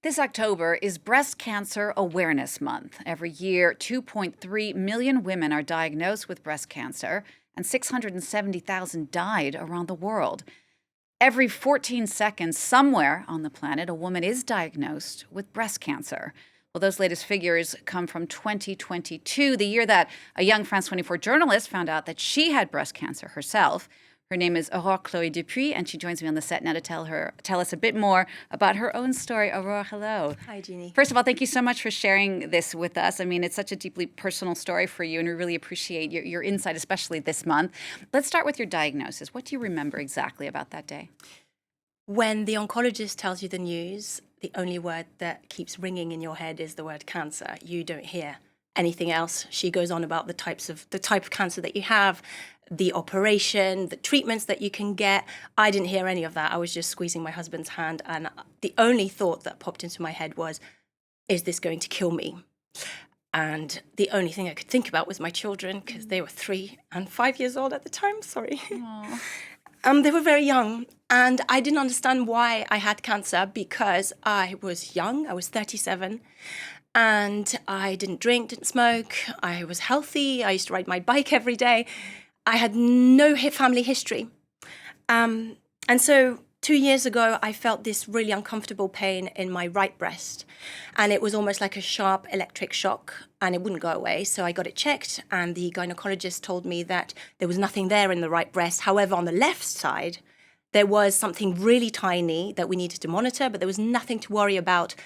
This October is Breast Cancer Awareness Month. Every year, 2.3 million women are diagnosed with breast cancer, and 670,000 died around the world. Every 14 seconds, somewhere on the planet, a woman is diagnosed with breast cancer. Well, those latest figures come from 2022, the year that a young France 24 journalist found out that she had breast cancer herself. Her name is Aurore Cloé Dupuis, and she joins me on the set now to tell us a bit more about her own story. Aurore, hello. Hi, Jeannie. First of all, thank you so much for sharing this with us. I mean, it's such a deeply personal story for you, and we really appreciate your insight, especially this month. Let's start with your diagnosis. What do you remember exactly about that day? When the oncologist tells you the news, the only word that keeps ringing in your head is the word cancer. You don't hear anything else. She goes on about the type of cancer that you have, the operation, the treatments that you can get. I didn't hear any of that. I was just squeezing my husband's hand, and the only thought that popped into my head was, is this going to kill me? And the only thing I could think about was my children, because they were 3 and 5 years old at the time. Sorry. They were very young, and I didn't understand why I had cancer because I was young. I was 37, and I didn't drink, didn't smoke. I was healthy. I used to ride my bike every day. I had no family history. And so 2 years ago, I felt this really uncomfortable pain in my right breast. And it was almost like a sharp electric shock, and it wouldn't go away. So I got it checked, and the gynecologist told me that there was nothing there in the right breast. However, on the left side, there was something really tiny that we needed to monitor, but there was nothing to worry about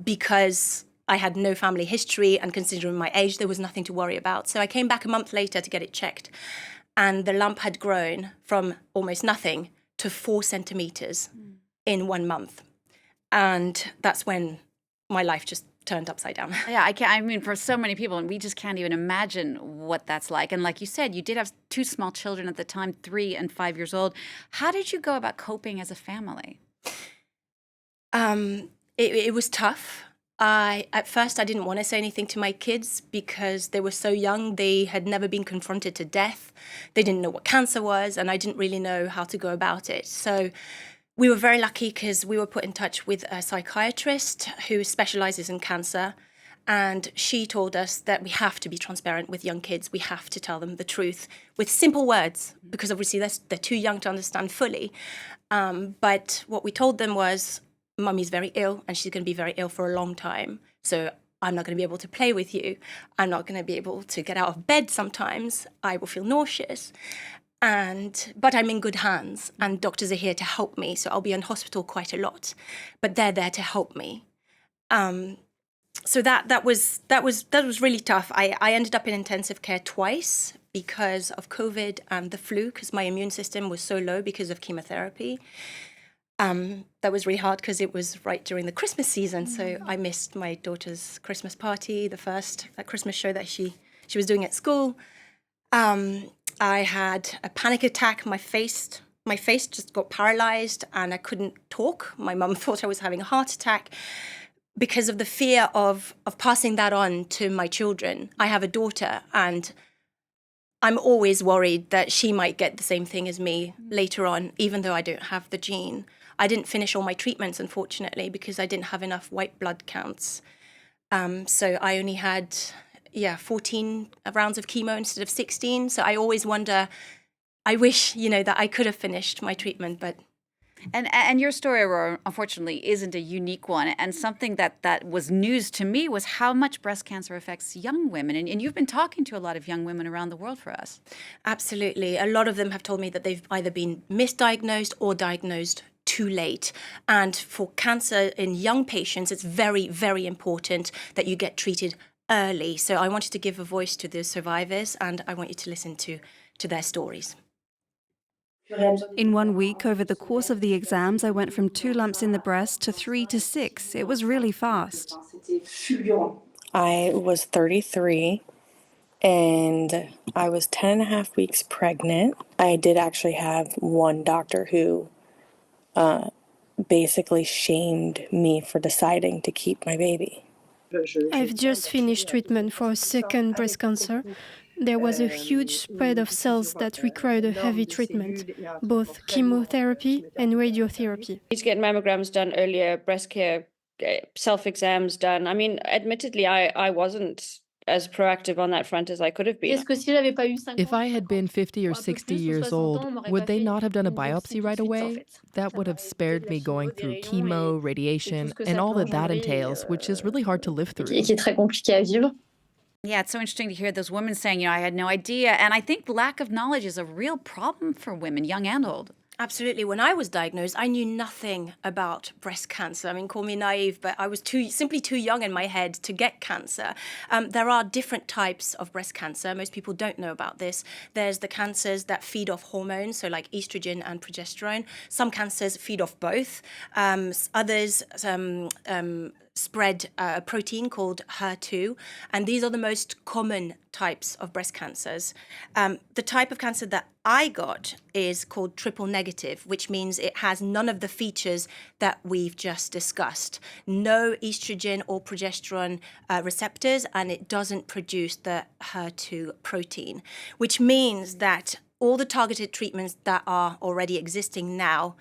because I had no family history, and considering my age, there was nothing to worry about. So I came back a month later to get it checked, and the lump had grown from almost nothing to 4 centimeters in 1 month. And that's when my life just turned upside down. Yeah, I mean, for so many people, and we just can't even imagine what that's like. And like you said, you did have 2 small children at the time, 3 and 5 years old. How did you go about coping as a family? It was tough. At first, I didn't want to say anything to my kids because they were so young. They had never been confronted to death. They didn't know what cancer was, and I didn't really know how to go about it. So we were very lucky because we were put in touch with a psychiatrist who specializes in cancer. And she told us that we have to be transparent with young kids. We have to tell them the truth with simple words, because obviously they're too young to understand fully. But what we told them was, Mummy's very ill, and she's going to be very ill for a long time. So I'm not going to be able to play with you. I'm not going to be able to get out of bed sometimes. I will feel nauseous. But I'm in good hands, and doctors are here to help me. So I'll be in hospital quite a lot, but they're there to help me. So that was really tough. I ended up in intensive care twice because of COVID and the flu, because my immune system was so low because of chemotherapy. That was really hard because it was right during the Christmas season. So I missed my daughter's Christmas party, the first Christmas show that she was doing at school. I had a panic attack. My face just got paralyzed, and I couldn't talk. My mum thought I was having a heart attack because of the fear of passing that on to my children. I have a daughter, and I'm always worried that she might get the same thing as me later on, even though I don't have the gene. I didn't finish all my treatments, unfortunately, because I didn't have enough white blood counts. So I only had 14 rounds of chemo instead of 16. So I always wonder, I wish, that I could have finished my treatment, but... And your story, Aurore, unfortunately, isn't a unique one. And something that was news to me was how much breast cancer affects young women. And you've been talking to a lot of young women around the world for us. Absolutely. A lot of them have told me that they've either been misdiagnosed or diagnosed too late. And for cancer in young patients, it's very, very important that you get treated early. So I wanted to give a voice to the survivors, and I want you to listen to their stories. In 1 week, over the course of the exams, I went from 2 lumps in the breast to 3 to 6. It was really fast. I was 33 and I was 10 and a half weeks pregnant. I did actually have one doctor who basically shamed me for deciding to keep my baby. I've just finished treatment for a second breast cancer. There was a huge spread of cells that required a heavy treatment, both chemotherapy and radiotherapy. Need to get mammograms done earlier, breast care self-exams done. I mean, admittedly, I wasn't as proactive on that front as I could have been. If I had been 50 or 60 years old, would they not have done a biopsy right away? That would have spared me going through chemo, radiation, and all that that entails, which is really hard to live through. Yeah, it's so interesting to hear those women saying, I had no idea. And I think lack of knowledge is a real problem for women, young and old. Absolutely. When I was diagnosed, I knew nothing about breast cancer. I mean, call me naive, but I was simply too young in my head to get cancer. There are different types of breast cancer. Most people don't know about this. There's the cancers that feed off hormones, so like estrogen and progesterone. Some cancers feed off both. Others spread a protein called HER2, and these are the most common types of breast cancers. The type of cancer that I got is called triple negative, which means it has none of the features that we've just discussed. No estrogen or progesterone receptors, and it doesn't produce the HER2 protein, which means that all the targeted treatments that are already existing now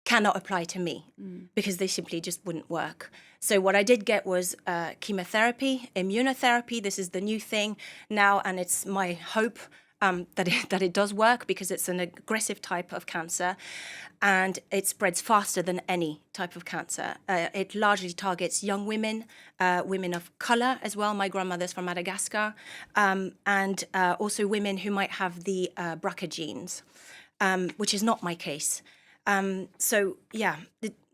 cannot apply to me because they simply just wouldn't work. So what I did get was chemotherapy, immunotherapy. This is the new thing now, and it's my hope that it does work because it's an aggressive type of cancer and it spreads faster than any type of cancer. It largely targets young women, women of color as well. My grandmother's from Madagascar, and also women who might have the BRCA genes, which is not my case. So yeah,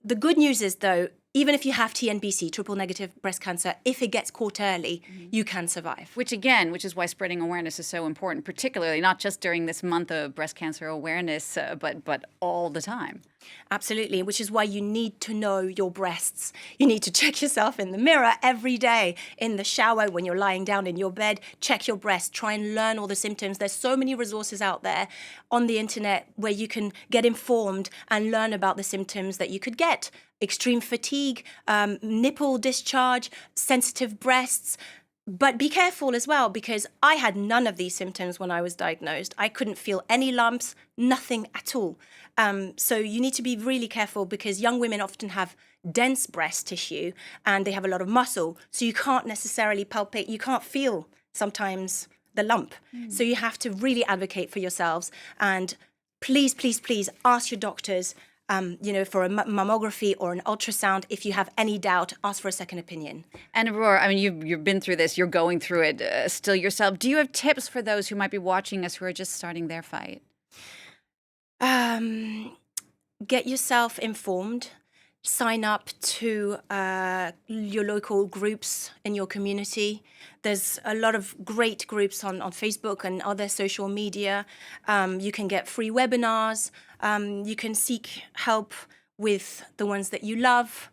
the good news is though, even if you have TNBC, triple negative breast cancer, if it gets caught early, you can survive. Which is why spreading awareness is so important, particularly not just during this month of breast cancer awareness, but all the time. Absolutely, which is why you need to know your breasts. You need to check yourself in the mirror every day, in the shower, when you're lying down in your bed, check your breasts, try and learn all the symptoms. There's so many resources out there on the internet where you can get informed and learn about the symptoms that you could get. Extreme fatigue, nipple discharge, sensitive breasts. But be careful as well, because I had none of these symptoms when I was diagnosed. I couldn't feel any lumps, nothing at all. So you need to be really careful because young women often have dense breast tissue and they have a lot of muscle. So you can't necessarily palpate, you can't feel sometimes the lump. So you have to really advocate for yourselves. And please, please, please ask your doctors for a mammography or an ultrasound. If you have any doubt, ask for a second opinion. And Aurore, I mean, you've been through this, you're going through it still yourself. Do you have tips for those who might be watching us who are just starting their fight? Get yourself informed. Sign up to your local groups in your community. There's a lot of great groups on Facebook and other social media. You can get free webinars. You can seek help with the ones that you love.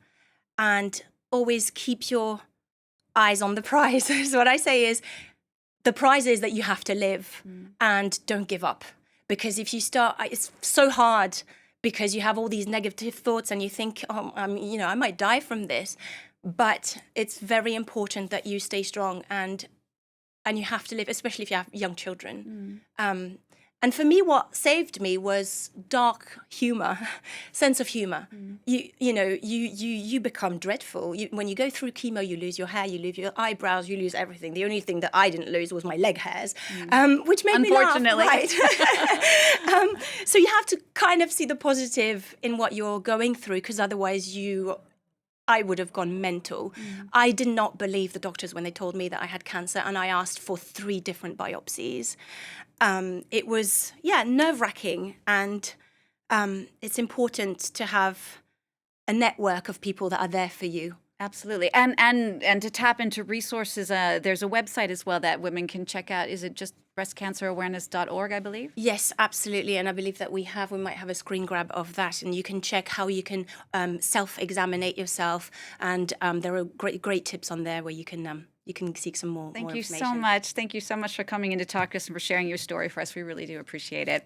And always keep your eyes on the prize. So what I say is, the prize is that you have to live and don't give up. Because if you start, it's so hard because you have all these negative thoughts and you think, I might die from this. But it's very important that you stay strong and you have to live, especially if you have young children. And for me, what saved me was dark humor, sense of humor. You become dreadful. When you go through chemo, you lose your hair, you lose your eyebrows, you lose everything. The only thing that I didn't lose was my leg hairs, which made me laugh. Unfortunately. Right. So you have to kind of see the positive in what you're going through, because otherwise I would have gone mental. I did not believe the doctors when they told me that I had cancer, and I asked for 3 different biopsies. It was, nerve-wracking, and it's important to have a network of people that are there for you. Absolutely. And to tap into resources, there's a website as well that women can check out. Is it just breastcancerawareness.org, I believe? Yes, absolutely. And I believe that we might have a screen grab of that, and you can check how you can self-examinate yourself. And there are great tips on there where you can seek some more information. Thank you so much. Thank you so much for coming in to talk to us and for sharing your story for us. We really do appreciate it.